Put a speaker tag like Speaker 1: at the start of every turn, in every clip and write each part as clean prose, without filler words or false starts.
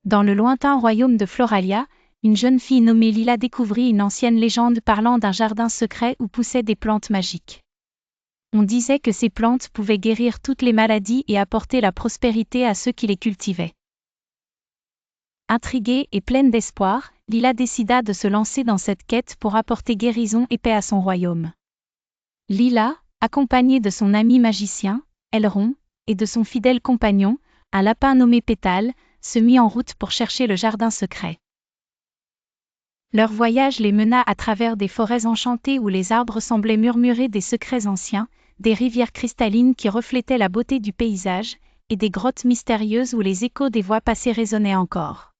Speaker 1: Dans le lointain royaume de Floralia, une jeune fille nommée Lila découvrit une ancienne légende parlant d'un jardin secret où poussaient des plantes magiques. On disait que ces plantes pouvaient guérir toutes les maladies et apporter la prospérité à ceux qui les cultivaient. Intriguée et pleine d'espoir, Lila décida de se lancer dans cette quête pour apporter guérison et paix à son royaume. Lila, accompagnée de son ami magicien, Elrond, et de son fidèle compagnon, un lapin nommé Pétale, se mit en route pour chercher le jardin secret. Leur voyage les mena à travers des forêts enchantées où les arbres semblaient murmurer des secrets anciens, des rivières cristallines qui reflétaient la beauté du paysage, et des grottes mystérieuses où les échos des voix passées résonnaient encore.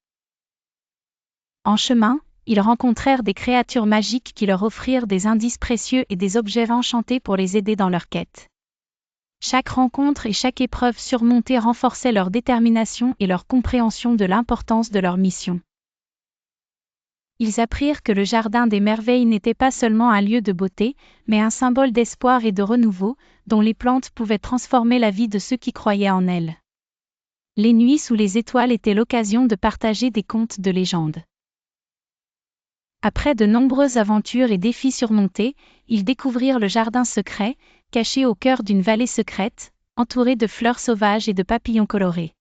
Speaker 1: En chemin, ils rencontrèrent des créatures magiques qui leur offrirent des indices précieux et des objets enchantés pour les aider dans leur quête. Chaque rencontre et chaque épreuve surmontée renforçait leur détermination et leur compréhension de l'importance de leur mission. Ils apprirent que le Jardin des Merveilles n'était pas seulement un lieu de beauté, mais un symbole d'espoir et de renouveau, dont les plantes pouvaient transformer la vie de ceux qui croyaient en elles. Les nuits sous les étoiles étaient l'occasion de partager des contes de légende. Après de nombreuses aventures et défis surmontés, ils découvrirent le jardin secret, caché au cœur d'une vallée secrète, entouré de fleurs sauvages et de papillons colorés.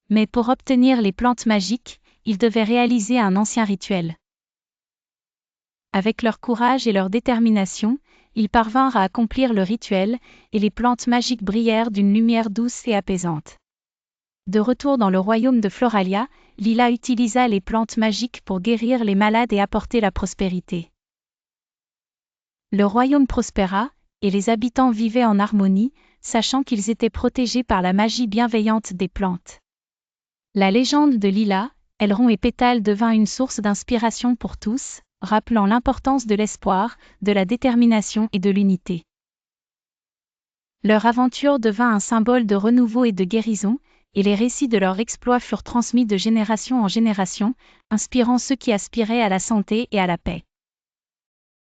Speaker 1: Mais pour obtenir les plantes magiques, ils devaient réaliser un ancien rituel. Avec leur courage et leur détermination, ils parvinrent à accomplir le rituel, et les plantes magiques brillèrent d'une lumière douce et apaisante. De retour dans le royaume de Floralia, Lila utilisa les plantes magiques pour guérir les malades et apporter la prospérité. Le royaume prospéra, et les habitants vivaient en harmonie, sachant qu'ils étaient protégés par la magie bienveillante des plantes. La légende de Lila, Elrond et Pétale devint une source d'inspiration pour tous, rappelant l'importance de l'espoir, de la détermination et de l'unité. Leur aventure devint un symbole de renouveau et de guérison, et les récits de leurs exploits furent transmis de génération en génération, inspirant ceux qui aspiraient à la santé et à la paix.